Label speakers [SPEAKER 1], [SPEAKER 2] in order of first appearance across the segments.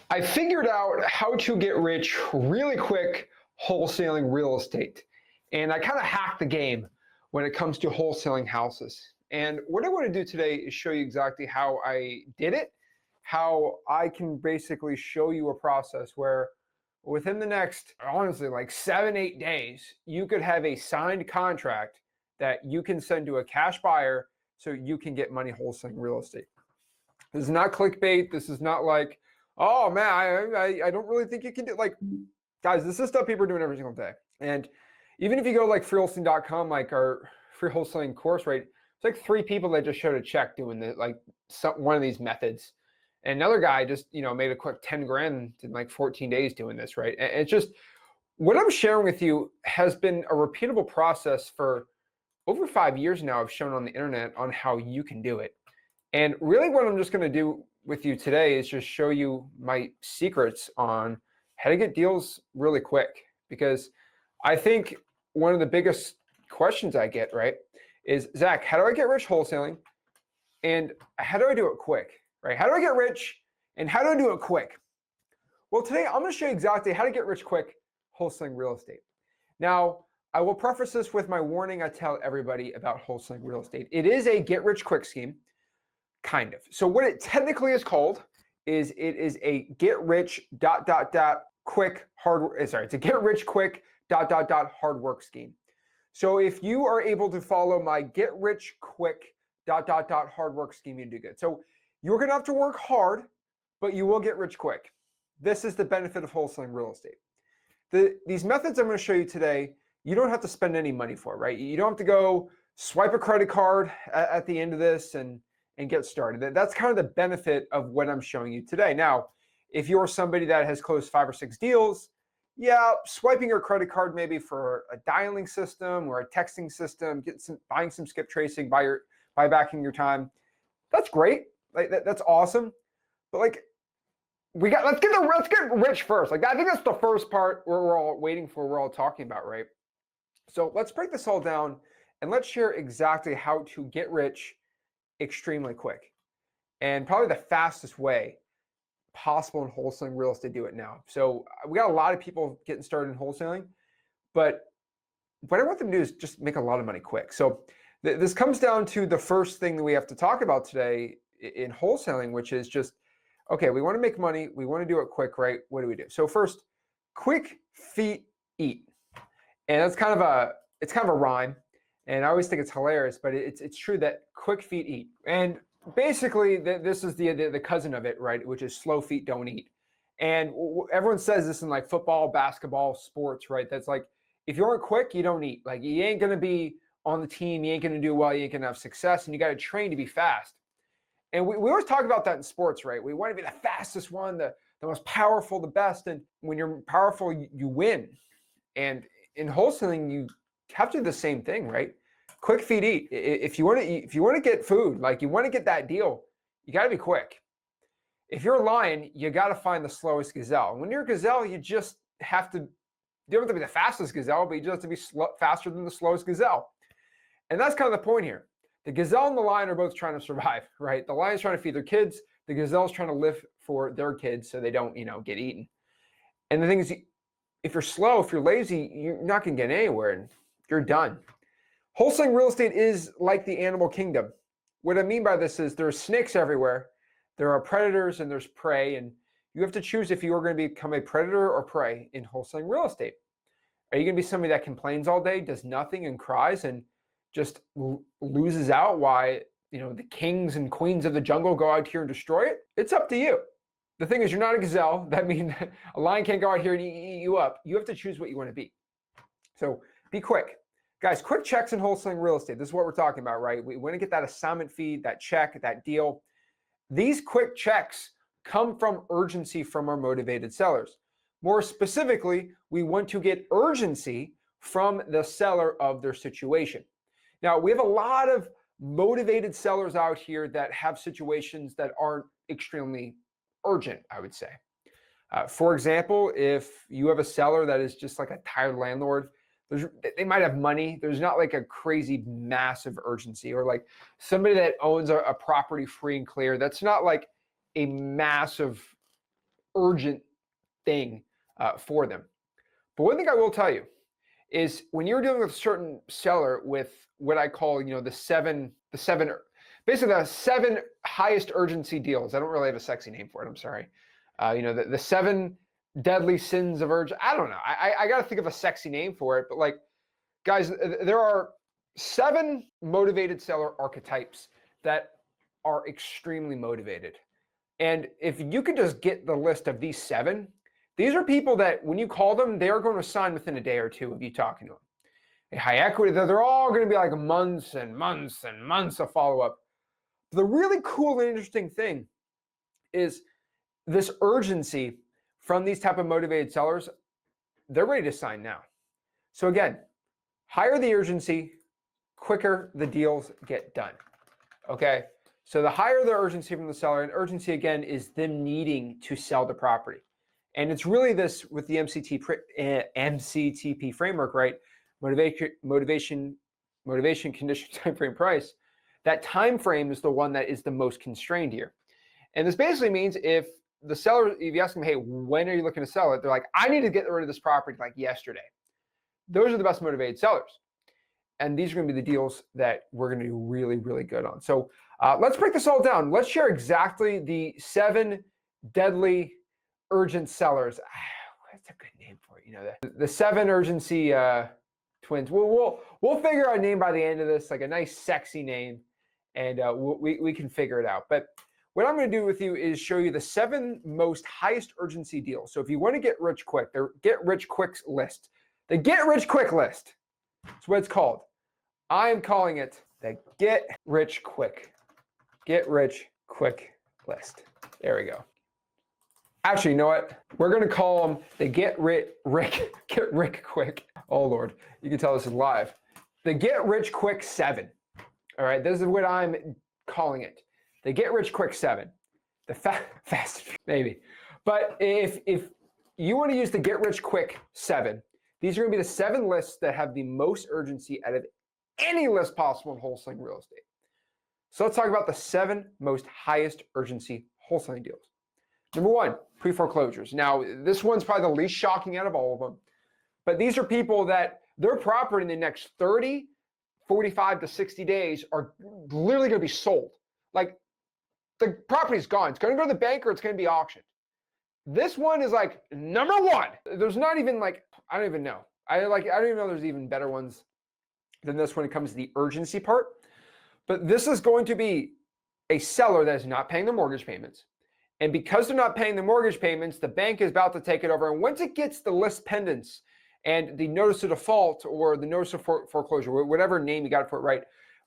[SPEAKER 1] I figured out how to get rich really quick wholesaling real estate. And I kind of hacked the game when it comes to wholesaling houses. And what I want to do today is show you exactly how I did it, how I can basically show you a process where within the next, honestly, like 7, 8 days, you could have a signed contract that you can send to a cash buyer so you can get money wholesaling real estate. This is not clickbait. This is not like, oh man, I don't really think you can do, like, guys, this is stuff people are doing every single day. And even if you go to like freewholesaling.com, like our free wholesaling course, right? It's like 3 people that just showed a check doing the like one of these methods. And another guy just, made a quick 10 grand in like 14 days doing this, right? And it's just what I'm sharing with you has been a repeatable process for over 5 years now. I've shown on the internet on how you can do it. And really what I'm just going to do with you today is just show you my secrets on how to get deals really quick. Because I think one of the biggest questions I get, right, is, Zach, how do I get rich wholesaling? And how do I do it quick, right? How do I get rich and how do I do it quick? Well, today I'm going to show you exactly how to get rich quick wholesaling real estate. Now, I will preface this with my warning I tell everybody about wholesaling real estate. It is a get rich quick scheme. Kind of. So what it technically is called is it is a get rich quick hard. Sorry, it's a get rich quick hard work scheme. So if you are able to follow my get rich quick hard work scheme, you do good. So you're going to have to work hard, but you will get rich quick. This is the benefit of wholesaling real estate. These methods I'm going to show you today, you don't have to spend any money for, right? You don't have to go swipe a credit card at the end of this and get started. That's kind of the benefit of what I'm showing you today. Now, if you're somebody that has closed 5 or 6 deals, yeah, swiping your credit card maybe for a dialing system or a texting system, buying some skip tracing, buy backing your time. That's great. Like that's awesome. But like let's get rich first. Like I think that's the first part we're all waiting for, we're all talking about, right? So let's break this all down and let's share exactly how to get rich extremely quick, and probably the fastest way possible in wholesaling real estate to do it now. So we got a lot of people getting started in wholesaling, but what I want them to do is just make a lot of money quick. So this comes down to the first thing that we have to talk about today in wholesaling, which is just, okay, we want to make money, we want to do it quick, right? What do we do? So first, quick feet eat. And that's kind of a rhyme. And I always think it's hilarious, but it's true that quick feet eat. And basically, this is the cousin of it, right? Which is slow feet don't eat. And everyone says this in like football, basketball, sports, right? That's like, if you aren't quick, you don't eat. Like you ain't going to be on the team. You ain't going to do well. You ain't going to have success. And you got to train to be fast. And we always talk about that in sports, right? We want to be the fastest one, the most powerful, the best. And when you're powerful, you win. And in wholesaling, you have to do the same thing, right? Quick feet eat. If you want to get food, like you want to get that deal, you got to be quick. If you're a lion, you got to find the slowest gazelle. And when you're a gazelle, you don't have to be the fastest gazelle, but you just have to be faster than the slowest gazelle. And that's kind of the point here. The gazelle and the lion are both trying to survive, right? The lion's trying to feed their kids. The gazelle's trying to live for their kids so they don't, get eaten. And the thing is, if you're slow, if you're lazy, you're not going to get anywhere and you're done. Wholesaling real estate is like the animal kingdom. What I mean by this is there's snakes everywhere. There are predators and there's prey, and you have to choose if you are going to become a predator or prey in wholesaling real estate. Are you going to be somebody that complains all day, does nothing and cries and just loses out why, the kings and queens of the jungle go out here and destroy it? It's up to you. The thing is, you're not a gazelle. That means a lion can't go out here and eat you up. You have to choose what you want to be. So be quick. Guys, quick checks in wholesaling real estate. This is what we're talking about, right? We want to get that assignment fee, that check, that deal. These quick checks come from urgency from our motivated sellers. More specifically, we want to get urgency from the seller of their situation. Now, we have a lot of motivated sellers out here that have situations that aren't extremely urgent, I would say. For example, if you have a seller that is just like a tired landlord, they might have money. There's not like a crazy massive urgency, or like somebody that owns a property free and clear. That's not like a massive urgent thing for them. But one thing I will tell you is when you're dealing with a certain seller with what I call, basically the seven highest urgency deals. I don't really have a sexy name for it. I'm sorry. The seven deadly sins of urgency. I don't know. I got to think of a sexy name for it. But like, guys, there are 7 motivated seller archetypes that are extremely motivated. And if you could just get the list of these 7, these are people that when you call them, they are going to sign within a day or two of you talking to them. High equity, they're all going to be like months and months and months of follow-up. The really cool and interesting thing is this urgency from these type of motivated sellers. They're ready to sign now. So again, higher the urgency, quicker the deals get done. Okay, so the higher the urgency from the seller, and urgency again is them needing to sell the property. And it's really this with the MCTP framework, right? Motivation, condition, time frame, price. That time frame is the one that is the most constrained here. And this basically means if the seller, if you ask them, hey, when are you looking to sell it? They're like, I need to get rid of this property like yesterday. Those are the best motivated sellers. And these are going to be the deals that we're going to do really, really good on. So let's break this all down. Let's share exactly the 7 deadly urgent sellers. What's a good name for it? The 7 urgency twins. We'll figure out a name by the end of this, like a nice, sexy name, and we can figure it out. But what I'm going to do with you is show you the 7 most highest urgency deals. So if you want to get rich quick, the get rich quick list. The get rich quick list. That's what it's called. I am calling it the get rich quick list. There we go. Actually, you know what? We're going to call them the get rich quick. Oh Lord, you can tell this is live. The get rich quick 7. All right, this is what I'm calling it. The get rich quick 7. The fast maybe. But if you want to use the get rich quick 7, these are going to be the 7 lists that have the most urgency out of any list possible in wholesaling real estate. So let's talk about the 7 most highest urgency wholesaling deals. Number 1, pre-foreclosures. Now, this one's probably the least shocking out of all of them. But these are people that their property in the next 30, 45 to 60 days are literally going to be sold. Like, the property's gone. It's going to go to the bank or it's going to be auctioned. This one is like number 1. There's not even like, I don't even know. I don't even know there's even better ones than this when it comes to the urgency part. But this is going to be a seller that is not paying their mortgage payments. And because they're not paying the mortgage payments, the bank is about to take it over. And once it gets the list pendants and the notice of default or the notice of foreclosure, whatever name you got for it, right?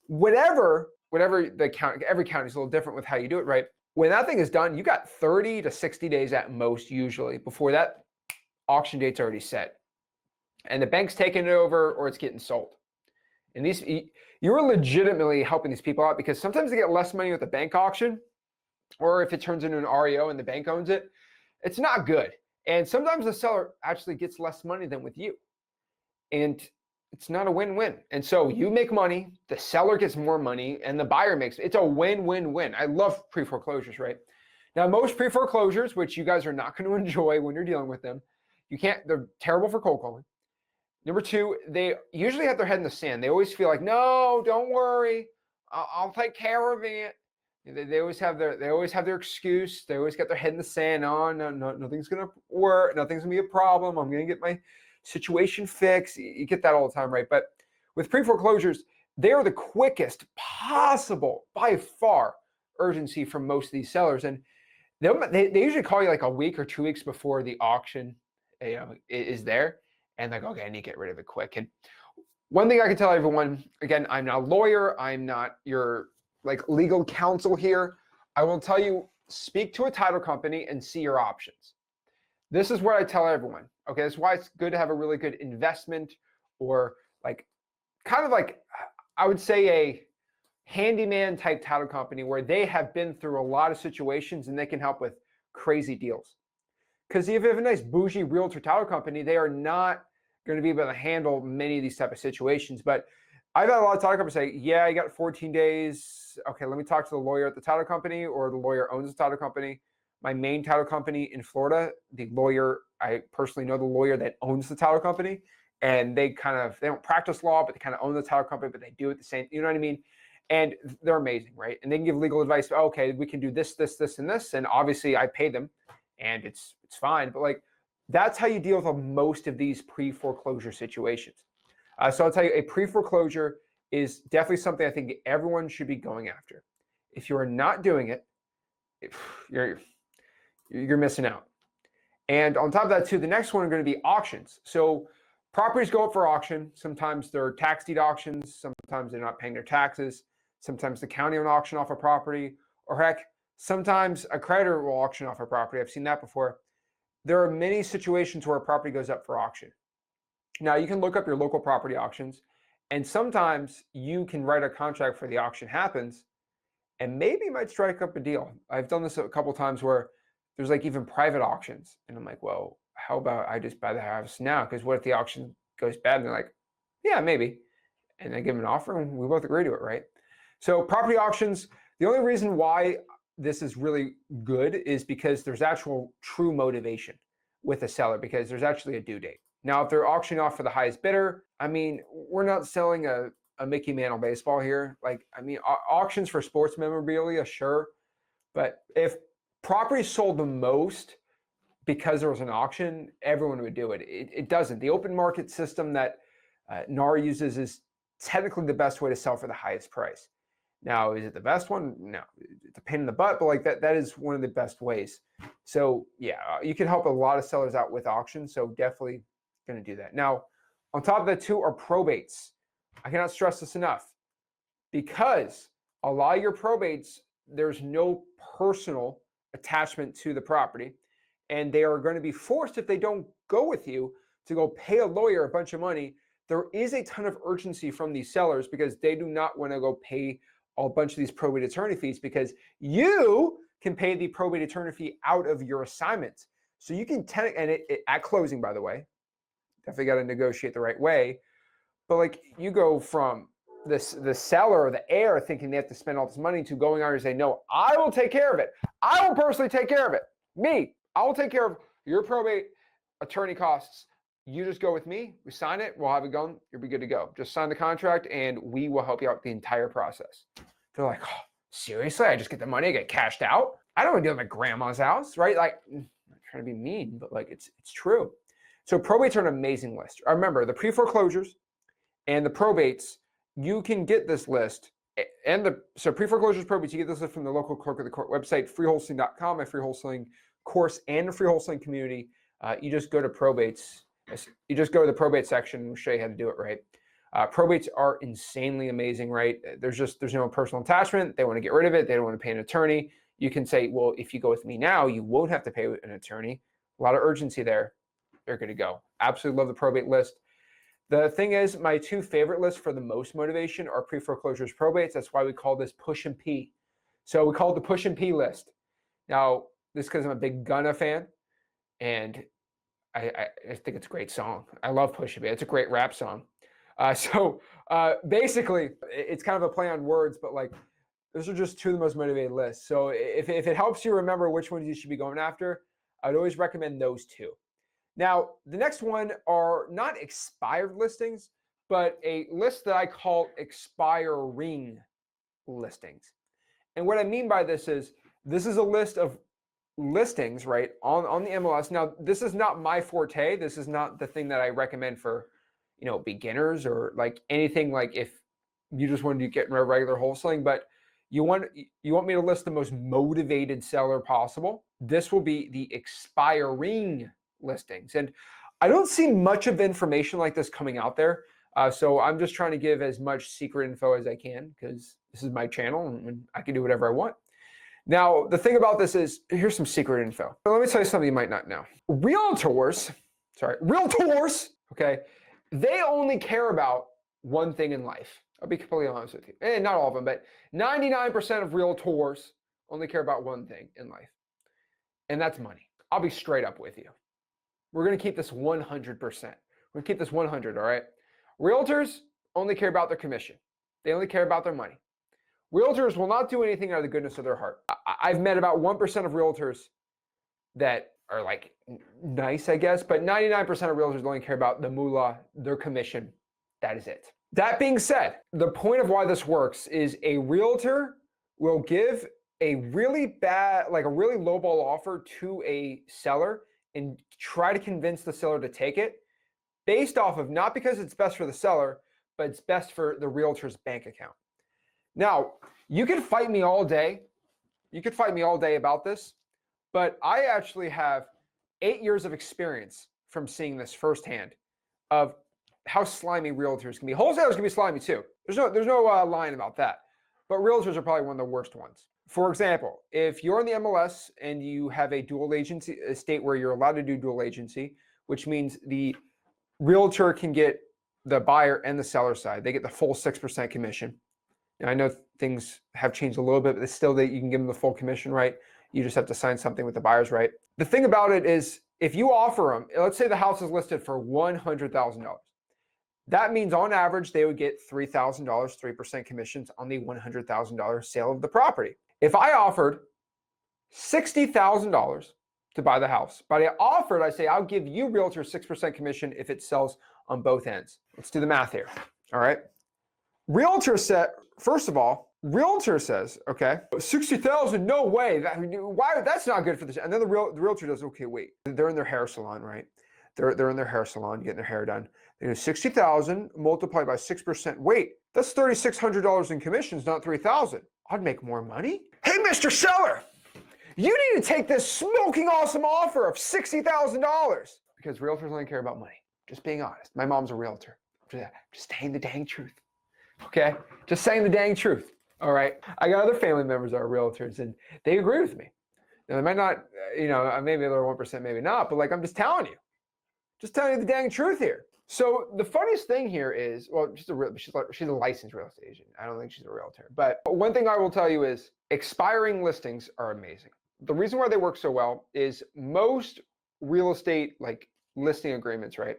[SPEAKER 1] Whatever the county, every county is a little different with how you do it, right? When that thing is done, you got 30 to 60 days at most usually before that auction date's already set. And the bank's taking it over or it's getting sold. And you're legitimately helping these people out because sometimes they get less money with the bank auction, or if it turns into an REO and the bank owns it, it's not good. And sometimes the seller actually gets less money than with you. And it's not a win-win. And so you make money, the seller gets more money, and the buyer makes, it's a win-win-win. I love pre-foreclosures, right? Now, most pre-foreclosures, which you guys are not going to enjoy when you're dealing with them, they're terrible for cold calling. Number 2, they usually have their head in the sand. They always feel like, no, don't worry, I'll take care of it. They always have their excuse. They always got their head in the sand. Oh, no, nothing's gonna work. Nothing's gonna be a problem. I'm gonna get my situation fixed. You get that all the time, right? But with pre-foreclosures, they're the quickest possible, by far, urgency from most of these sellers. And they usually call you like a week or 2 weeks before the auction is there. And like, okay, I need to get rid of it quick. And one thing I can tell everyone, again, I'm not a lawyer. I'm not your legal counsel here. I will tell you, speak to a title company and see your options. This is what I tell everyone. Okay, that's why it's good to have a really good investment or I would say a handyman type title company where they have been through a lot of situations and they can help with crazy deals. Because if you have a nice bougie realtor title company, they are not going to be able to handle many of these type of situations. But I've had a lot of title companies say, yeah, you got 14 days. Okay, let me talk to the lawyer at the title company or the lawyer owns the title company. my main title company in Florida, the lawyer, I personally know the lawyer that owns the title company, and they don't practice law, but they kind of own the title company, but they do it the same, you know what I mean? And they're amazing, right? And they can give legal advice. Okay, we can do this, this, this, and this. And obviously I pay them and it's fine. But like, that's how you deal with most of these pre-foreclosure situations. So I'll tell you, a pre-foreclosure is definitely something I think everyone should be going after. If you are not doing it, you're missing out. And on top of that too, the next one are going to be auctions. So properties go up for auction. Sometimes they're tax deed auctions. Sometimes they're not paying their taxes. Sometimes the county will auction off a property, or heck, sometimes a creditor will auction off a property. I've seen that before. There are many situations where a property goes up for auction. Now you can look up your local property auctions, and sometimes you can write a contract for the auction happens, and maybe you might strike up a deal. I've done this a couple of times where there's like even private auctions, and I'm like, well, how about I just buy the house now? Because what if the auction goes bad? And they're like, yeah, maybe. And I give them an offer, and we both agree to it, right? So property auctions, the only reason why this is really good is because there's actual true motivation with a seller, because there's actually a due date. Now, if they're auctioning off for the highest bidder, I mean, we're not selling a Mickey Mantle baseball here. Like, I mean, auctions for sports memorabilia, sure. But if property sold the most because there was an auction, everyone would do it. It doesn't. The open market system that NAR uses is technically the best way to sell for the highest price. Now, is it the best one? No, it's a pain in the butt, but like that is one of the best ways. So yeah, you can help a lot of sellers out with auctions. So definitely going to do that. Now, on top of that too are probates. I cannot stress this enough, because a lot of your probates, there's no personal attachment to the property, and they are going to be forced, if they don't go with you, to go pay a lawyer a bunch of money. There is a ton of urgency from these sellers because they do not want to go pay a bunch of these probate attorney fees, because you can pay the probate attorney fee out of your assignment. So you can at closing, by the way, definitely got to negotiate the right way. But like, you go from the seller or the heir thinking they have to spend all this money to going on and say, no, I will take care of it. I will personally take care of it. I will take care of your probate attorney costs. You just go with me. We sign it. We'll have it going. You'll be good to go. Just sign the contract and we will help you out the entire process. They're like, oh, seriously? I just get the money, I get cashed out? I don't want to do it at my grandma's house, right? Like, I'm not trying to be mean, but like, it's true. So probates are an amazing list. Remember, the pre-foreclosures and the probates, you can get this list. So pre-foreclosures, probates, you get this list from the local clerk of the court website, freewholesaling.com, my free wholesaling course and the free wholesaling community. You just go to probates. You just go to the probate section and we'll show you how to do it right. Probates are insanely amazing, right? There's no personal attachment. They want to get rid of it. They don't want to pay an attorney. You can say, well, if you go with me now, you won't have to pay an attorney. A lot of urgency there. They're good to go. Absolutely love the probate list. The thing is, my two favorite lists for the most motivation are pre-foreclosures, probates. That's why we call this push and P. So we call it the push and P list. Now, this is because I'm a big Gunna fan, and I think it's a great song. I love Push and P. It's a great rap song. Basically, it's kind of a play on words, but like, those are just two of the most motivated lists. So if it helps you remember which ones you should be going after, I'd always recommend those two. Now, the next one are not expired listings, but a list that I call expiring listings. And what I mean by this is a list of listings, right, on the MLS. Now, this is not my forte. This is not the thing that I recommend for, beginners or like anything, like if you just wanted to get regular wholesaling, but you want me to list the most motivated seller possible. This will be the expiring listings. And I don't see much of information like this coming out there. So I'm just trying to give as much secret info as I can, because this is my channel and I can do whatever I want. Now, the thing about this is, here's some secret info. So let me tell you something you might not know. Realtors, okay, they only care about one thing in life. I'll be completely honest with you. And not all of them, but 99% of realtors only care about one thing in life, and that's money. I'll be straight up with you. We're going to keep this 100%. We're going to keep this 100, all right? Realtors only care about their commission. They only care about their money. Realtors will not do anything out of the goodness of their heart. I've met about 1% of realtors that are like nice, I guess, but 99% of realtors only care about the moolah, their commission. That is it. That being said, the point of why this works is a realtor will give a really bad, like a really lowball offer to a seller and try to convince the seller to take it based off of not because it's best for the seller, but it's best for the realtor's bank account. Now, you can fight me all day. You could fight me all day about this, but I actually have 8 years of experience from seeing this firsthand of how slimy realtors can be. Wholesalers can be slimy too. There's no line about that. But realtors are probably one of the worst ones. For example, if you're in the MLS and you have a dual agency, a state where you're allowed to do dual agency, which means the realtor can get the buyer and the seller side. They get the full 6% commission. Now, I know things have changed a little bit, but it's still that you can give them the full commission, right? You just have to sign something with the buyer's right. The thing about it is, if you offer them, let's say the house is listed for $100,000. That means on average, they would get $3,000, 3% commissions on the $100,000 sale of the property. If I offered $60,000 to buy the house, but I say, I'll give you realtor 6% commission if it sells on both ends. Let's do the math here. All right. Realtor said, first of all, realtor says, okay, 60,000, no way. Why? That's not good for this. And then the realtor does, okay, wait. They're in their hair salon, right? They're in their hair salon getting their hair done. They do 60,000 multiplied by 6%. Wait, that's $3,600 in commissions, not 3,000. I'd make more money. Hey, Mr. Seller, you need to take this smoking awesome offer of $60,000 because realtors only care about money. Just being honest. My mom's a realtor. Just saying the dang truth. Okay, just saying the dang truth. All right, I got other family members that are realtors, and they agree with me. Now, they might not, maybe they're 1%, maybe not, but like I'm just telling you the dang truth here. So the funniest thing here is, well, she's a licensed real estate agent. I don't think she's a realtor. But one thing I will tell you is expiring listings are amazing. The reason why they work so well is most real estate like listing agreements, right?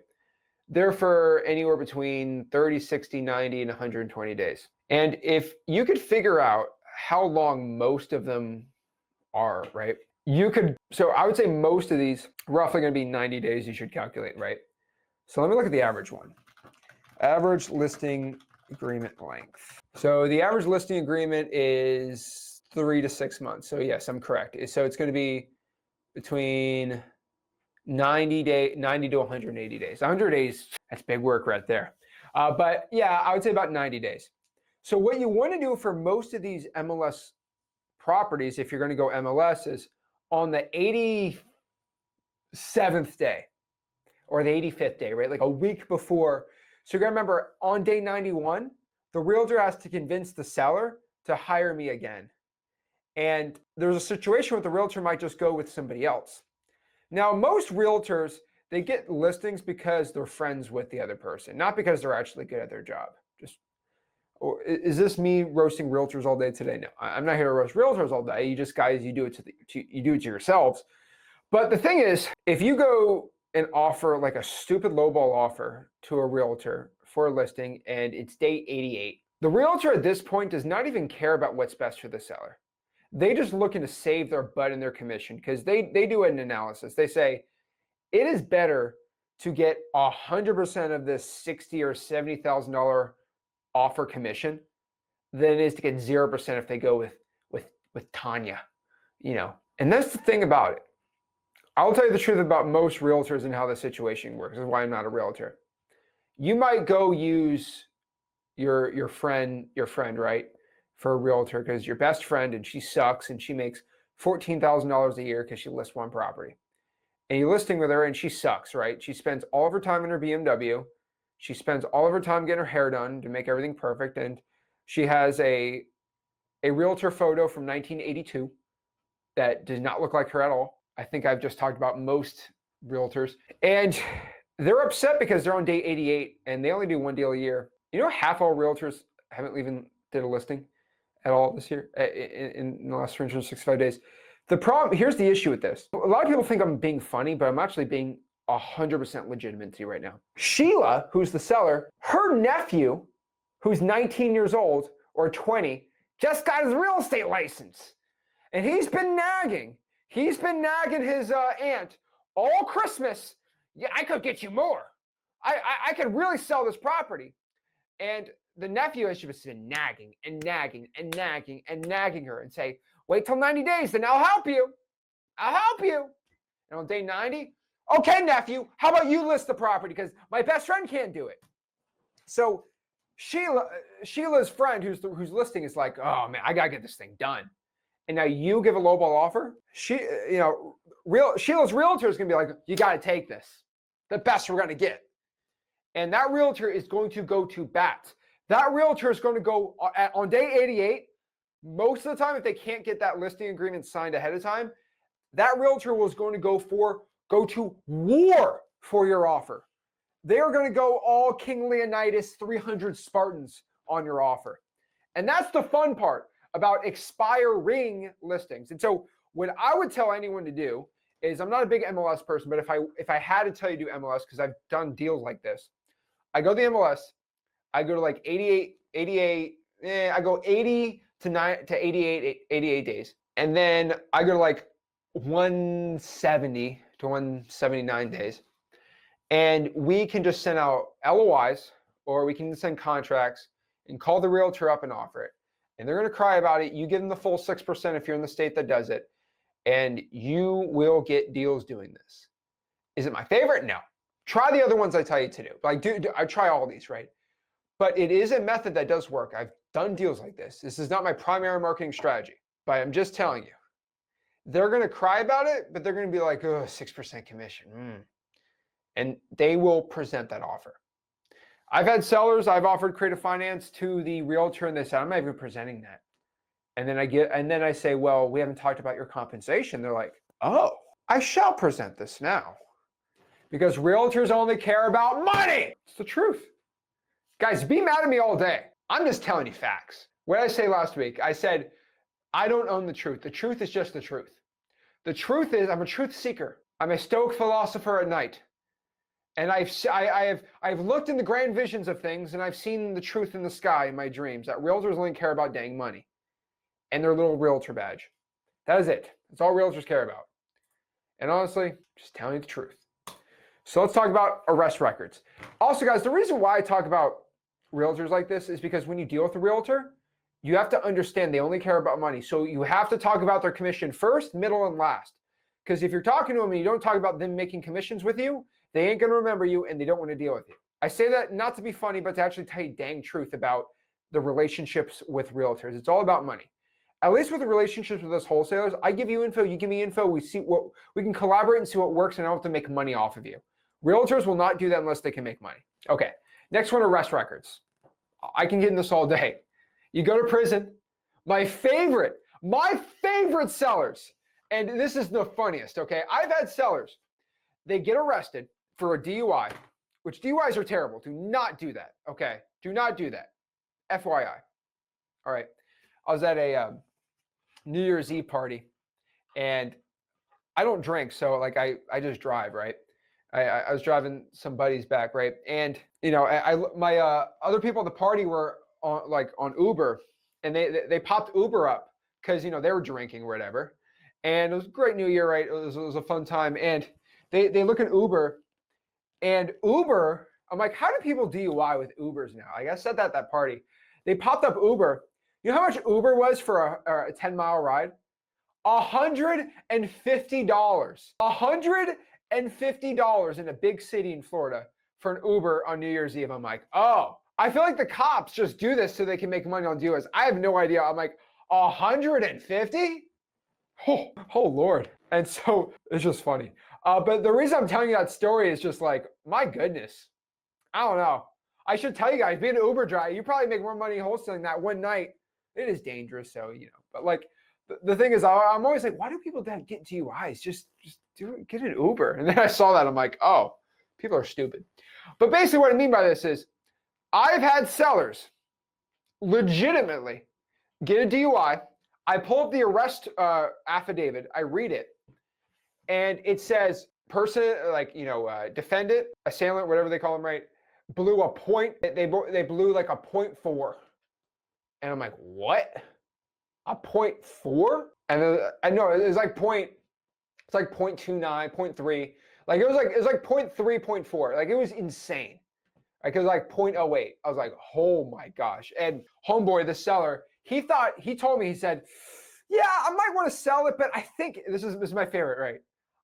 [SPEAKER 1] They're for anywhere between 30, 60, 90, and 120 days. And if you could figure out how long most of them are, right? So I would say most of these roughly going to be 90 days you should calculate, right? So let me look at the average one. Average listing agreement length. So the average listing agreement is 3 to 6 months. So yes, I'm correct. So it's going to be between 90 to 180 days. 100 days, that's big work right there. But yeah, I would say about 90 days. So what you want to do for most of these MLS properties, if you're going to go MLS, is on the 87th day or the 85th day, right? Like a week before. So you got to remember, on day 91, the realtor has to convince the seller to hire me again. And there's a situation where the realtor might just go with somebody else. Now, most realtors, they get listings because they're friends with the other person, not because they're actually good at their job. Or is this me roasting realtors all day today? No, I'm not here to roast realtors all day. You just guys, you do it to yourselves. But the thing is, if you go and offer like a stupid lowball offer to a realtor for a listing and it's day 88, the realtor at this point does not even care about what's best for the seller. They just looking to save their butt in their commission because they do an analysis. They say it is better to get 100% of this $60,000 or $70,000 offer commission than it is to get 0% if they go with Tanya, And that's the thing about it. I'll tell you the truth about most realtors and how the situation works. This is why I'm not a realtor. You might go use your friend, right, for a realtor because your best friend and she sucks and she makes $14,000 a year because she lists one property. And you're listing with her and she sucks, right? She spends all of her time in her BMW. She spends all of her time getting her hair done to make everything perfect. And she has a realtor photo from 1982 that does not look like her at all. I think I've just talked about most realtors. And they're upset because they're on day 88 and they only do one deal a year. Half all realtors haven't even did a listing at all this year in the last 365 days. The problem, here's the issue with this. A lot of people think I'm being funny, but I'm actually being 100% legitimate to you right now. Sheila, who's the seller, her nephew, who's 19 years old or 20, just got his real estate license. And he's been nagging. He's been nagging his aunt all Christmas. Yeah, I could get you more. I could really sell this property. And the nephew has just been nagging and nagging and nagging and nagging her and say, wait till 90 days, then I'll help you. I'll help you. And on day 90, okay, nephew, how about you list the property? Because my best friend can't do it. So Sheila's friend who's listing is like, oh man, I gotta get this thing done. And now you give a lowball offer. Sheila's realtor is gonna be like, you gotta take this, the best we're gonna get. And that realtor is going to go to bat. That realtor is going to go on day 88. Most of the time, if they can't get that listing agreement signed ahead of time, that realtor was going to go to war for your offer. They are going to go all King Leonidas 300 Spartans on your offer. And that's the fun part about expiring listings. And so what I would tell anyone to do is, I'm not a big MLS person, but if I had to tell you to do MLS, because I've done deals like this, I go to the MLS, I go to like 88, I go 80 to 88 days. And then I go to like 170 to 179 days. And we can just send out LOIs, or we can send contracts and call the realtor up and offer it. And they're going to cry about it. You give them the full 6% if you're in the state that does it, and you will get deals doing this. Is it my favorite? No. Try the other ones I tell you to do. Like, I try all these, right? But it is a method that does work. I've done deals like this. This is not my primary marketing strategy, but I'm just telling you. They're going to cry about it, but they're going to be like, oh, 6% commission. And they will present that offer. I've had sellers, I've offered creative finance to the realtor, and they said, I'm not even presenting that. And then I say, well, we haven't talked about your compensation. They're like, oh, I shall present this now. Because realtors only care about money. It's the truth. Guys, be mad at me all day. I'm just telling you facts. What did I say last week? I said, I don't own the truth. The truth is just the truth. The truth is, I'm a truth seeker. I'm a Stoic philosopher at night. And I've looked in the grand visions of things, and I've seen the truth in the sky in my dreams, that realtors only care about dang money and their little realtor badge. That is it. That's all realtors care about. And honestly, just telling you the truth. So let's talk about arrest records. Also, guys, the reason why I talk about realtors like this is because when you deal with a realtor, you have to understand they only care about money. So you have to talk about their commission first, middle, and last. Because if you're talking to them and you don't talk about them making commissions with you, they ain't going to remember you, and they don't want to deal with you. I say that not to be funny, but to actually tell you dang truth about the relationships with realtors. It's all about money. At least with the relationships with us wholesalers, I give you info, you give me info, we can collaborate and see what works, and I don't have to make money off of you. Realtors will not do that unless they can make money. Okay, next one, arrest records. I can get in this all day. You go to prison. My favorite sellers, and this is the funniest, okay? I've had sellers, they get arrested for a DUI, which DUIs are terrible. Do not do that, okay? Do not do that. FYI. All right. I was at a New Year's Eve party, and I don't drink, so like I just drive, right? I was driving some buddies back, right? And you know, my other people at the party were on Uber, and they popped Uber up because you know they were drinking or whatever. And it was a great New Year, right? It was a fun time, and they look at Uber, and Uber. I'm like, how do people DUI with Ubers now? Like I said that at that party. They popped up Uber. You know how much Uber was for a 10-mile ride? $150. $150 in a big city in Florida for an Uber on New Year's Eve. I'm like, oh, I feel like the cops just do this so they can make money on DUIs. I have no idea. I'm like, 150? Oh, Lord. And so it's just funny. But the reason I'm telling you that story is just like, my goodness. I don't know. I should tell you guys, being an Uber driver, you probably make more money wholesaling that one night. It is dangerous. So, you know, but like the thing is, I'm always like, why do people get DUIs? Just get an Uber. And then I saw that. I'm like, oh, people are stupid. But basically what I mean by this is I've had sellers legitimately get a DUI. I pull up the arrest affidavit. I read it. And it says person, like, you know, defendant, assailant, whatever they call them, right? Blew a point. They blew like a 0.4. And I'm like, what? A 0.4? And then, I know it was like It's like 0.29, 0.3. Like it was like 0.3, 0.4. Like it was insane. Like it was like 0.08. I was like, oh my gosh. And homeboy, the seller, he told me, he said, yeah, I might want to sell it, but I think this is my favorite, right?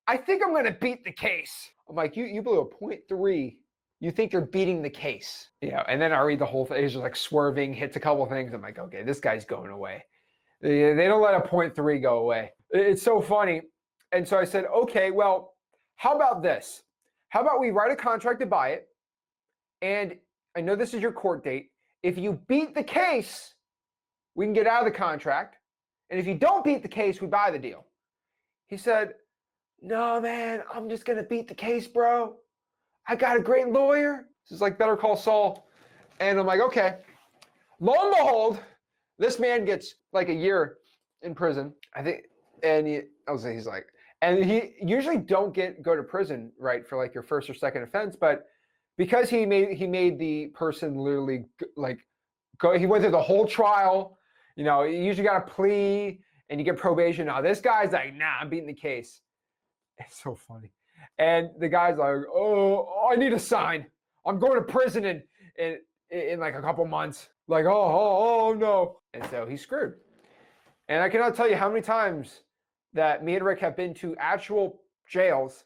[SPEAKER 1] I think I'm gonna beat the case. I'm like, you blew a 0.3. You think you're beating the case. And then I read the whole thing. He's just like swerving, hits a couple things. I'm like, okay, this guy's going away. They don't let a 0.3 go away. It's so funny. And so I said, okay, well, how about this? How about we write a contract to buy it? And I know this is your court date. If you beat the case, we can get out of the contract. And if you don't beat the case, we buy the deal. He said, no, man, I'm just going to beat the case, bro. I got a great lawyer. This is like Better Call Saul. And I'm like, okay. Lo and behold, this man gets like a year in prison, I think. And he's like, and he usually don't go to prison, right, for like your first or second offense, but because he made the person literally like go, he went through the whole trial. You usually got a plea and you get probation. Now this guy's like, nah, I'm beating the case. It's so funny. And the guy's like, oh, I need a sign. I'm going to prison in like a couple months. Like, oh no. And so he's screwed. And I cannot tell you how many times that me and Rick have been to actual jails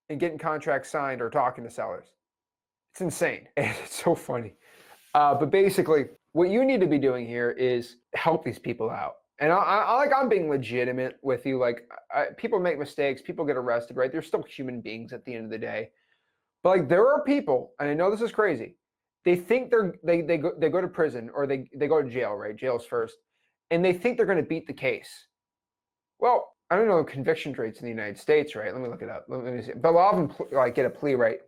[SPEAKER 1] and getting contracts signed or talking to sellers. It's insane. And it's so funny. But basically, what you need to be doing here is help these people out. And I'm being legitimate with you. Like, people make mistakes, people get arrested, right? They're still human beings at the end of the day. But like, there are people, and I know this is crazy. They think they go to prison or they go to jail, right? Jail's first, and they think they're going to beat the case. Well, I don't know conviction rates in the United States, right? Let me look it up. Let me see. But a lot of them like get a plea, right?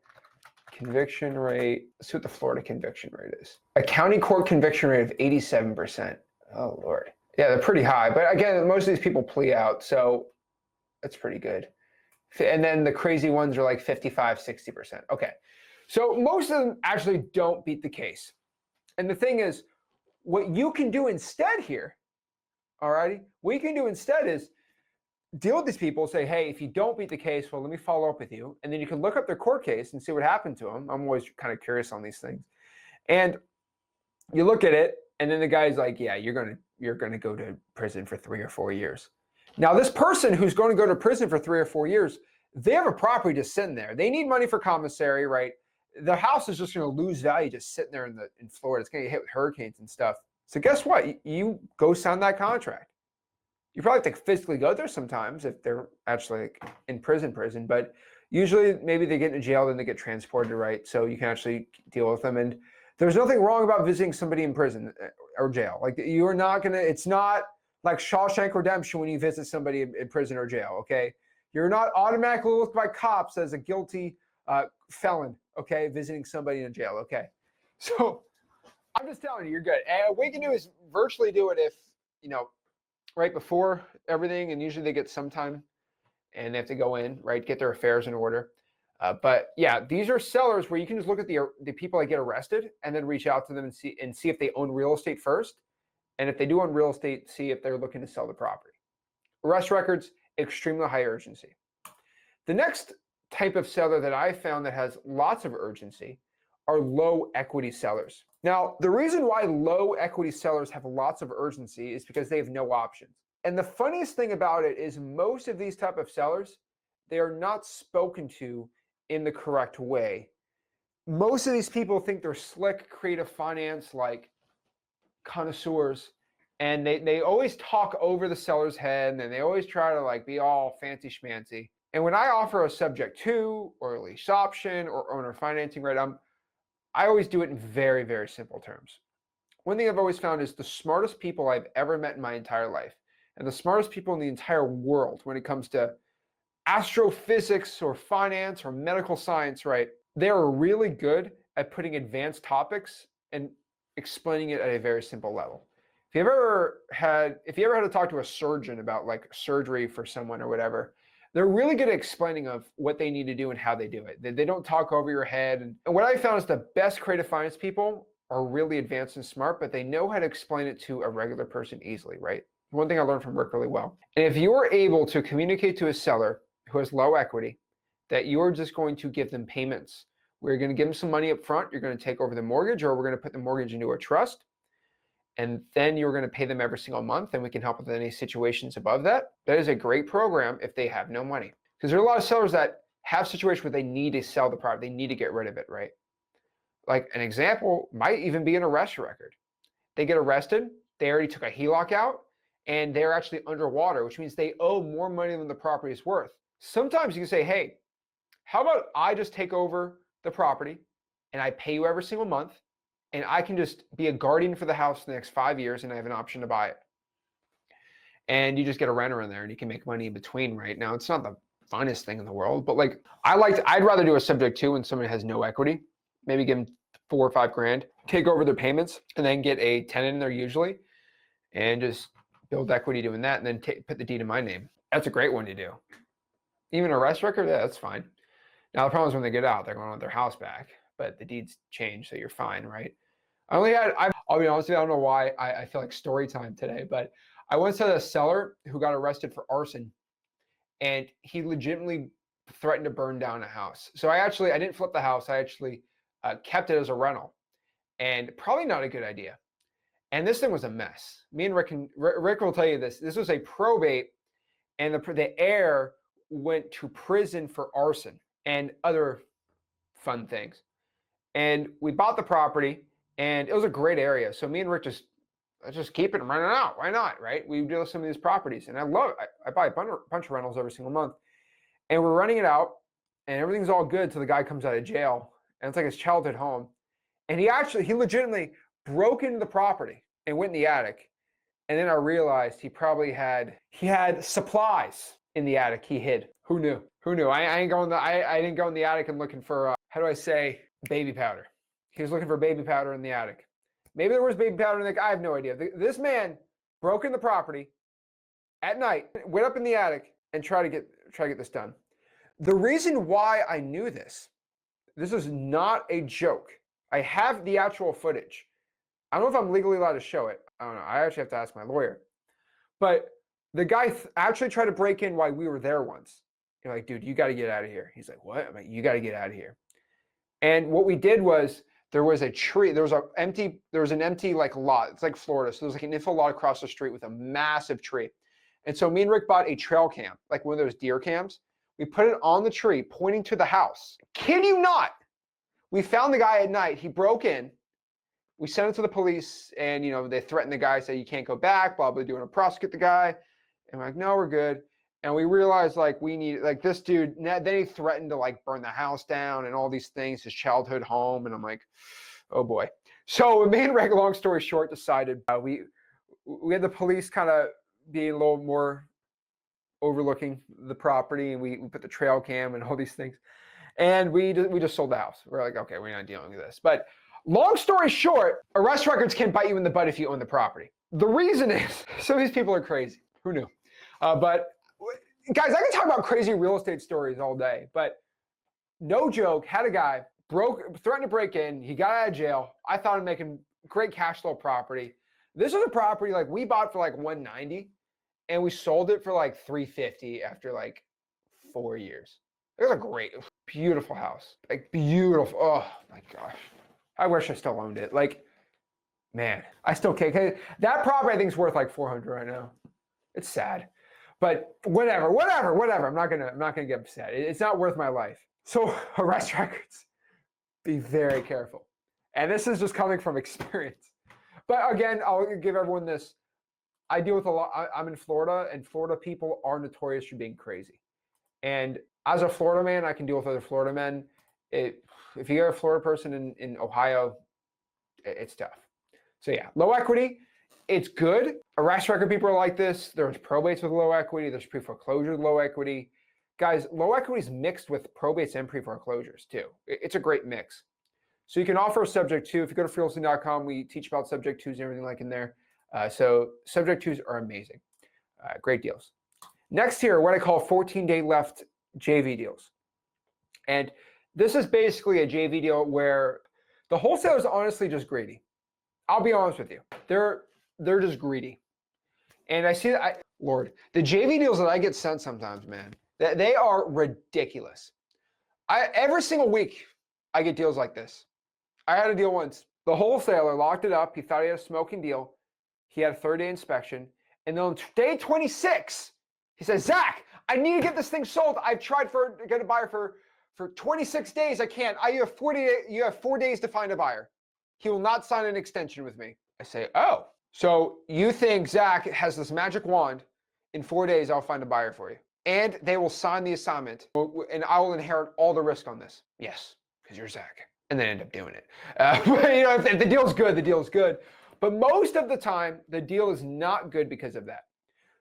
[SPEAKER 1] Conviction rate. Let's see what the Florida conviction rate is. A county court conviction rate of 87%. Oh Lord. Yeah, they're pretty high. But again, most of these people plea out, so that's pretty good. And then the crazy ones are like 55, 60%. Okay. So most of them actually don't beat the case. And the thing is, what you can do instead here, alrighty, what you can do instead is deal with these people, say, hey, if you don't beat the case, well, let me follow up with you. And then you can look up their court case and see what happened to them. I'm always kind of curious on these things. And you look at it, and then the guy's like, yeah, you're gonna go to prison for 3 or 4 years. Now, this person who's going to go to prison for 3 or 4 years, they have a property just sitting there. They need money for commissary, right? The house is just going to lose value just sitting there in Florida. It's going to get hit with hurricanes and stuff. So guess what? You go sign that contract. You probably have to physically go there sometimes if they're actually like in prison, but usually maybe they get into jail, then they get transported, right? So you can actually deal with them. And there's nothing wrong about visiting somebody in prison or jail. Like, you're not going to, it's not like Shawshank Redemption when you visit somebody in prison or jail, okay? You're not automatically looked by cops as a guilty felon, okay, visiting somebody in jail, okay? So I'm just telling you, you're good. And what you can do is virtually do it if, right before everything, and usually they get some time and they have to go in, right, get their affairs in order. But yeah, these are sellers where you can just look at the people that get arrested and then reach out to them and see if they own real estate first. And if they do own real estate, see if they're looking to sell the property. Arrest records, extremely high urgency. The next type of seller that I found that has lots of urgency are low equity sellers. Now, the reason why low equity sellers have lots of urgency is because they have no options. And the funniest thing about it is most of these type of sellers, they are not spoken to in the correct way. Most of these people think they're slick, creative finance, like connoisseurs, and they always talk over the seller's head, and they always try to like be all fancy schmancy. And when I offer a subject to or a lease option or owner financing, right, I always do it in very, very simple terms. One thing I've always found is the smartest people I've ever met in my entire life, and the smartest people in the entire world when it comes to astrophysics or finance or medical science, right? They are really good at putting advanced topics and explaining it at a very simple level. If you ever had to talk to a surgeon about like surgery for someone or whatever, they're really good at explaining of what they need to do and how they do it. They don't talk over your head. And what I found is the best creative finance people are really advanced and smart, but they know how to explain it to a regular person easily, right? One thing I learned from Rick really well. And if you're able to communicate to a seller who has low equity that you're just going to give them payments. We're going to give them some money up front. You're going to take over the mortgage, or we're going to put the mortgage into a trust. And then you're going to pay them every single month, and we can help with any situations above that. That is a great program if they have no money. Because there are a lot of sellers that have situations where they need to sell the property. They need to get rid of it, right? Like an example might even be an arrest record. They get arrested, they already took a HELOC out, and they're actually underwater, which means they owe more money than the property is worth. Sometimes you can say, hey, how about I just take over the property and I pay you every single month, and I can just be a guardian for the house for the next 5 years, and I have an option to buy it. And you just get a renter in there and you can make money in between. Right now, it's not the funnest thing in the world, but like I'd rather do a subject to when somebody has no equity, maybe give them 4 or 5 grand, take over their payments, and then get a tenant in there usually, and just build equity doing that, and then put the deed in my name. That's a great one to do. Even a arrest record, yeah, that's fine. Now the problem is when they get out, they're going to want their house back, but the deed's changed, so you're fine, right? I'll be honest with you, I don't know why I feel like story time today, but I once had a seller who got arrested for arson, and he legitimately threatened to burn down a house. So I didn't flip the house. I actually kept it as a rental, and probably not a good idea. And this thing was a mess. Me and Rick will tell you this. This was a probate, and the heir went to prison for arson and other fun things. And we bought the property, and it was a great area. So me and Rick just keep it and rent it out. Why not, right? We do some of these properties, and I love it. I buy a bunch of rentals every single month, and we're renting it out, and everything's all good till the guy comes out of jail, and it's like his childhood home. And he legitimately broke into the property and went in the attic. And then I realized he had supplies in the attic he hid. Who knew? I didn't go in the attic and looking for, baby powder. He was looking for baby powder in the attic. Maybe there was baby powder in the attic. I have no idea. This man broke in the property at night, went up in the attic, and tried to get this done. The reason why I knew this is not a joke. I have the actual footage. I don't know if I'm legally allowed to show it. I don't know. I actually have to ask my lawyer. But the guy actually tried to break in while we were there once. You're like, dude, you got to get out of here. He's like, what? I'm like, you got to get out of here. And what we did was there was a tree. There was an empty like lot. It's like Florida. So there's like an info lot across the street with a massive tree. And so me and Rick bought a trail cam, like one of those deer cams. We put it on the tree pointing to the house. Kid you not. We found the guy at night. He broke in. We sent it to the police, and they threatened the guy, say you can't go back, blah blah, doing to prosecute the guy. And we're like, no, we're good. And we realized we need this dude. Then he threatened to burn the house down and all these things, his childhood home. And I'm like, oh boy. So me and Rick, long story short, decided we had the police kind of be a little more overlooking the property, and we put the trail cam and all these things. And we just sold the house. We're like, okay, we're not dealing with this. But long story short, arrest records can bite you in the butt if you own the property. The reason is some of these people are crazy. Who knew? But guys, I can talk about crazy real estate stories all day. But no joke, had a guy threatened to break in. He got out of jail. I thought of making great cash flow property. This was a property we bought for $190, and we sold it for $350 after 4 years. It was a great, beautiful house. Beautiful. Oh my gosh. I wish I still owned it. Man, I still can't. That property I think is worth $400 right now. It's sad. But whatever. I'm not gonna get upset. It's not worth my life. So arrest records. Be very careful. And this is just coming from experience. But again, I'll give everyone this. I deal with a lot. I'm in Florida, and Florida people are notorious for being crazy. And as a Florida man, I can deal with other Florida men. If you're a Florida person in Ohio, it's tough. So yeah, low equity, it's good. Arrest record people are like this. There's probates with low equity. There's pre-foreclosure with low equity. Guys, low equity is mixed with probates and pre-foreclosures too. It's a great mix. So you can offer a subject to. If you go to freeholding.com, we teach about subject twos and everything in there. So subject twos are amazing. Great deals. Next here, what I call 14-day left JV deals. And this is basically a JV deal where the wholesaler is honestly just greedy. I'll be honest with you. They're just greedy. And I see that, the JV deals that I get sent sometimes, man, They are ridiculous. Every single week, I get deals like this. I had a deal once. The wholesaler locked it up. He thought he had a smoking deal. He had a 30-day inspection. And then on day 26, he says, Zach, I need to get this thing sold. I've tried to get a buyer for 26 days. I can't. You have 4 days to find a buyer. He will not sign an extension with me. I say, oh, so you think Zach has this magic wand? In 4 days, I'll find a buyer for you. And they will sign the assignment, and I will inherit all the risk on this. Yes, because you're Zach. And then end up doing it. But, if the deal's good, the deal's good. But most of the time, the deal is not good because of that.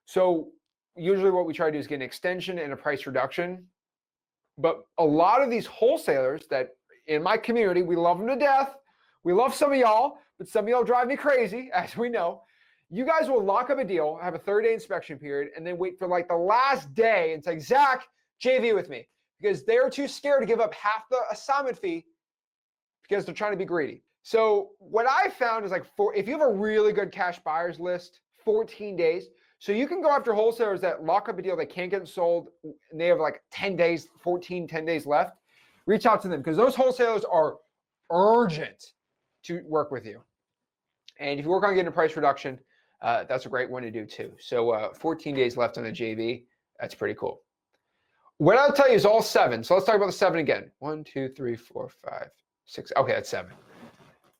[SPEAKER 1] So usually what we try to do is get an extension and a price reduction. But a lot of these wholesalers that in my community, we love them to death. We love some of y'all, but some of y'all drive me crazy, as we know. You guys will lock up a deal, have a 30-day inspection period, and then wait for like the last day and say, Zach, JV with me. Because they're too scared to give up half the assignment fee because they're trying to be greedy. So what I found is like, if you have a really good cash buyers list, 14 days. So you can go after wholesalers that lock up a deal, they can't get it sold, and they have like 10 days, 10 days left. Reach out to them because those wholesalers are urgent to work with you. And if you work on getting a price reduction, that's a great one to do too. So 14 days left on the JV. That's pretty cool. What I'll tell you is all 7. So let's talk about the 7 again. 1, 2, 3, 4, 5, 6. Okay, that's 7.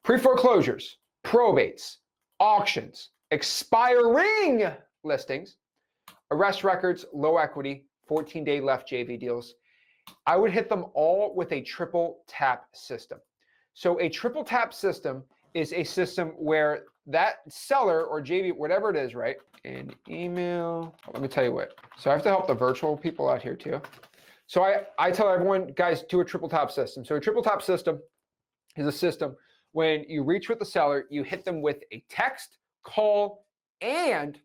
[SPEAKER 1] Pre-foreclosures, probates, auctions, expiring listings, arrest records, low equity, 14-day left JV deals. I would hit them all with a triple tap system. So a triple tap system is a system where that seller or JV, whatever it is, right? And email, let me tell you what. So I have to help the virtual people out here too. So I tell everyone, guys, do a triple tap system. So a triple tap system is a system when you reach with the seller, you hit them with a text, call, and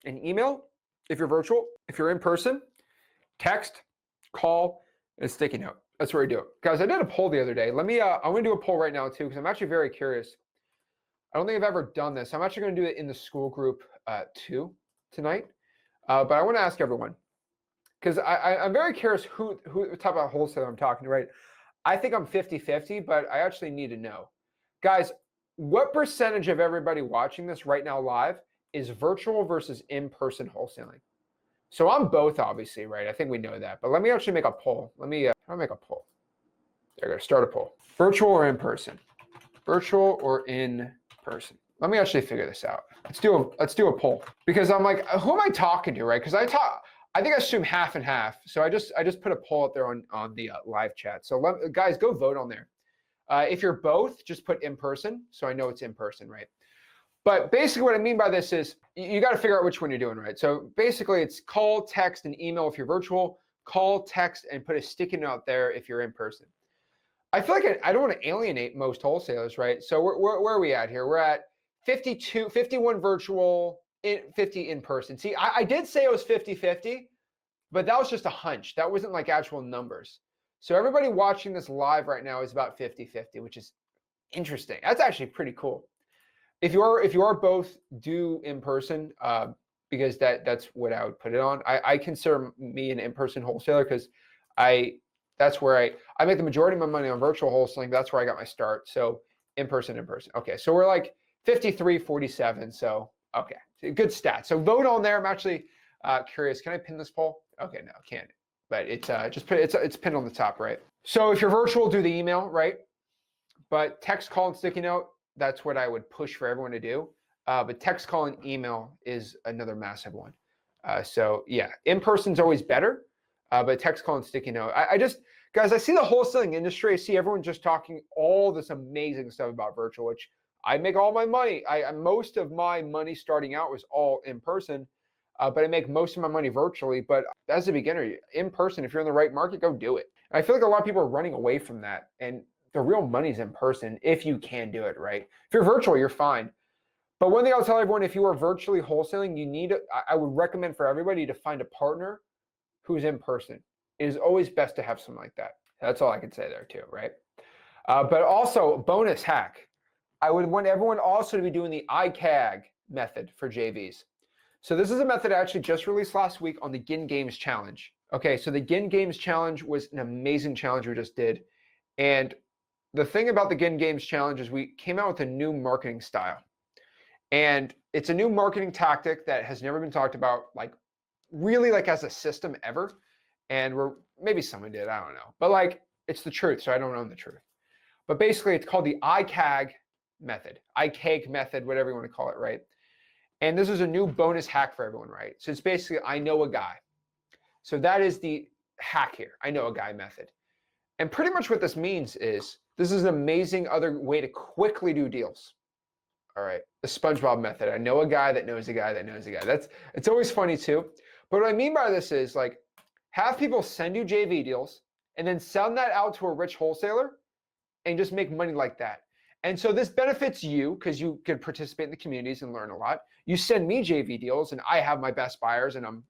[SPEAKER 1] an email. If you're virtual, if you're in person, text, call, and a sticky note. That's where we do it. Guys, I did a poll the other day. I'm going to do a poll right now too, because I'm actually very curious. I don't think I've ever done this. I'm actually going to do it in the school group too tonight. But I want to ask everyone, because I'm very curious who type of wholesaler I'm talking to, right? I think I'm 50-50, but I actually need to know. Guys, what percentage of everybody watching this right now live is virtual versus in-person wholesaling? So I'm both, obviously, right? I think we know that. But let me actually make a poll. I'll make a poll. There we go. Start a poll. Virtual or in person? Virtual or in person? Let me actually figure this out. Let's do a poll, because I'm like, who am I talking to, right? Because I think I assume half and half. So I just put a poll out there on the live chat. So guys, go vote on there. If you're both, just put in person, so I know it's in person, right? But basically what I mean by this is you got to figure out which one you're doing, right? So basically it's call, text, and email if you're virtual, call, text, and put a sticky note there if you're in person. I feel like I don't want to alienate most wholesalers, right? So where are we at here? We're at 51 virtual, 50 in person. See, I did say it was 50-50, but that was just a hunch. That wasn't like actual numbers. So everybody watching this live right now is about 50-50, which is interesting. That's actually pretty cool. If you are both, do in person, because that's what I would put it on. I consider me an in-person wholesaler because that's where I make the majority of my money on virtual wholesaling. That's where I got my start. So in person. Okay, so we're like 53-47. So okay, good stats. So vote on there. I'm actually curious. Can I pin this poll? Okay, no, can't. But it's it's pinned on the top, right? So if you're virtual, do the email, right? But text, call, and sticky note, that's what I would push for everyone to do. But text, call, and email is another massive one. So yeah, in person's always better. But text, call, and sticky note. Guys, I see the wholesaling industry. I see everyone just talking all this amazing stuff about virtual, which I make all my money. Most of my money starting out was all in person. But I make most of my money virtually. But as a beginner, in person, if you're in the right market, go do it. And I feel like a lot of people are running away from that. And the real money's in person if you can do it, right? If you're virtual, you're fine. But one thing I'll tell everyone, if you are virtually wholesaling, I would recommend for everybody to find a partner who's in person. It is always best to have someone like that. That's all I can say there too, right? But also, bonus hack. I would want everyone also to be doing the ICAG method for JVs. So this is a method I actually just released last week on the Gin Games Challenge. Okay, so the Gin Games Challenge was an amazing challenge we just did. And the thing about the Gin Games Challenge is we came out with a new marketing style. And it's a new marketing tactic that has never been talked about, like really like as a system ever. And maybe someone did, I don't know. But like it's the truth, so I don't own the truth. But basically it's called the ICAG method, ICAG method, whatever you want to call it, right? And this is a new bonus hack for everyone, right? So it's basically I know a guy. So that is the hack here. I know a guy method. And pretty much what this means is this is an amazing other way to quickly do deals. All right, the SpongeBob method. I know a guy that knows a guy that knows a guy. It's always funny too. But what I mean by this is like have people send you JV deals and then send that out to a rich wholesaler and just make money like that. And so this benefits you because you can participate in the communities and learn a lot. You send me JV deals and I have my best buyers and I'm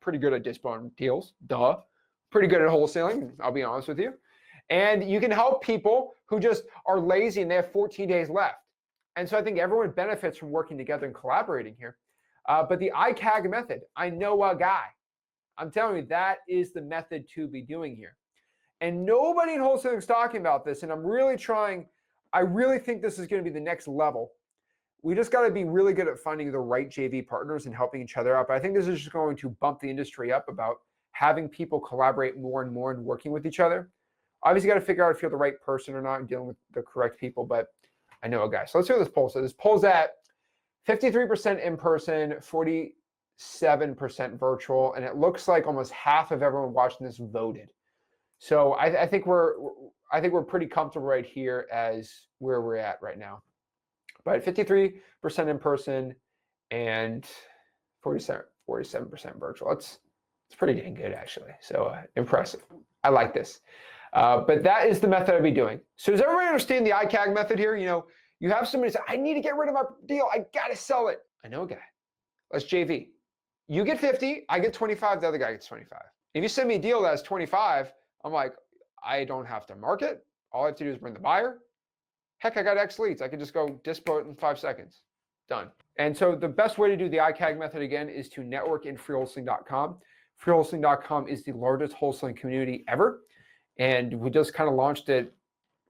[SPEAKER 1] pretty good at dispo deals, duh. Pretty good at wholesaling, I'll be honest with you. And you can help people who just are lazy and they have 14 days left. And so I think everyone benefits from working together and collaborating here. But the ICAG method, I know a guy. I'm telling you, that is the method to be doing here. And nobody in wholesaling is talking about this. And I'm really trying, I really think this is going to be the next level. We just got to be really good at finding the right JV partners and helping each other out. But I think this is just going to bump the industry up about having people collaborate more and more and working with each other. Obviously, you got to figure out if you're the right person or not and dealing with the correct people. But I know a guy. So let's see what this poll says. This poll's at 53% in person, 47% virtual, and it looks like almost half of everyone watching this voted. So I think we're pretty comfortable right here as where we're at right now. But 53% in person and 47% virtual. It's pretty dang good actually. So impressive. I like this. But that is the method I'll be doing. So does everybody understand the ICAG method here? You know, you have somebody say, I need to get rid of my deal. I got to sell it. I know a guy. Let's JV. You get 50, I get 25, the other guy gets 25. If you send me a deal that's 25, I'm like, I don't have to market. All I have to do is bring the buyer. Heck, I got X leads. I can just go dispo it in 5 seconds. Done. And so the best way to do the ICAG method again is to network in freewholesaling.com. Freewholesaling.com is the largest wholesaling community ever. And we just kind of launched it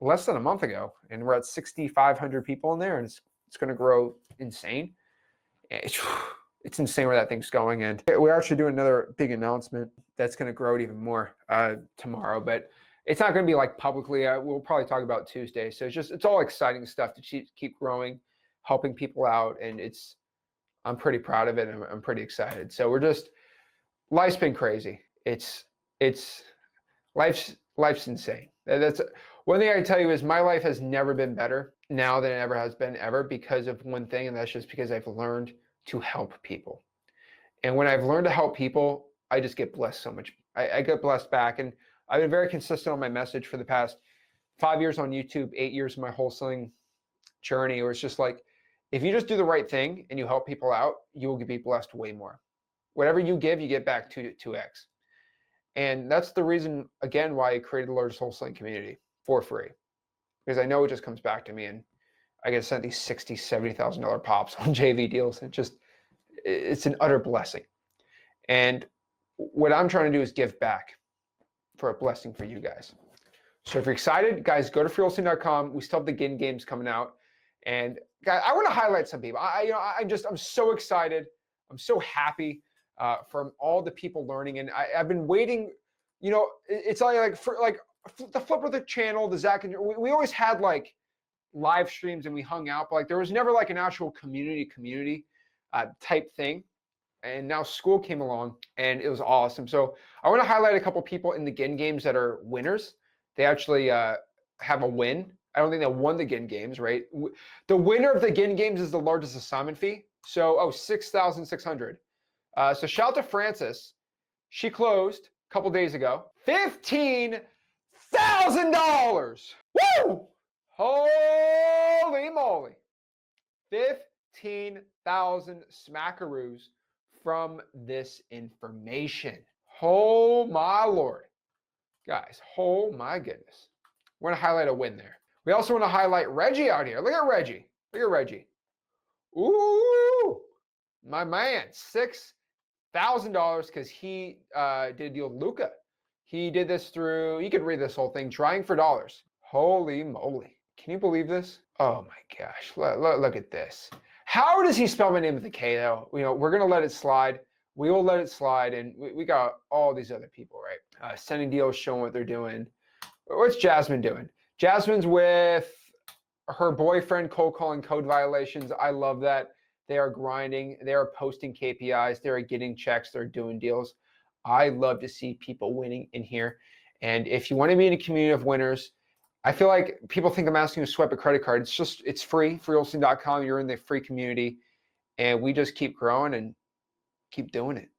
[SPEAKER 1] less than a month ago. And we're at 6,500 people in there. And it's going to grow insane. It's insane where that thing's going. And we're actually doing another big announcement that's going to grow it even more tomorrow. But it's not going to be like publicly. We'll probably talk about Tuesday. So it's all exciting stuff to keep growing, helping people out. And I'm pretty proud of it. And I'm pretty excited. So life's been crazy. Life's insane. That's one thing I can tell you is my life has never been better now than it ever has been ever because of one thing. And that's just because I've learned to help people. And when I've learned to help people, I just get blessed so much. I get blessed back. And I've been very consistent on my message for the past 5 years on YouTube, 8 years of my wholesaling journey, where it's just like, if you just do the right thing and you help people out, you will be blessed way more. Whatever you give, you get back 2x. And that's the reason, again, why I created the largest wholesaling community for free. Because I know it just comes back to me and I get sent these $60,000, $70,000 pops on JV deals. It's an utter blessing. And what I'm trying to do is give back for a blessing for you guys. So if you're excited, guys, go to freewholesaling.com. We still have the Gin Games coming out. And guys, I want to highlight some people. I'm so excited. I'm so happy from all the people learning. And I've been waiting, it's like for the flip of the channel, the Zach, and we always had like live streams and we hung out, but like there was never like an actual community type thing. And now school came along and it was awesome. So I want to highlight a couple people in the Gin Games that are winners. They actually have a win. I don't think they won the Gin Games, right? The winner of the Gin Games is the largest assignment fee. So, $6,600. So shout out to Francis. She closed a couple days ago. $15,000. Woo! Holy moly. 15,000 smackaroos from this information. Oh my Lord. Guys, oh my goodness. We're going to highlight a win there. We also want to highlight Reggie out here. Look at Reggie. Look at Reggie. Ooh, my man. $1,000 because he did a deal with Luca. He did this through, you could read this whole thing, trying for dollars. Holy moly. Can you believe this? Oh my gosh, look at this. How does he spell my name with a K though? We're gonna let it slide. We will let it slide, and we got all these other people, right? Sending deals, showing what they're doing. What's Jasmine doing? Jasmine's with her boyfriend, cold calling code violations. I love that. They are grinding. They are posting KPIs. They are getting checks. They're doing deals. I love to see people winning in here. And if you want to be in a community of winners, I feel like people think I'm asking you to swipe a credit card. It's free, freewholesaling.com. You're in the free community, and we just keep growing and keep doing it.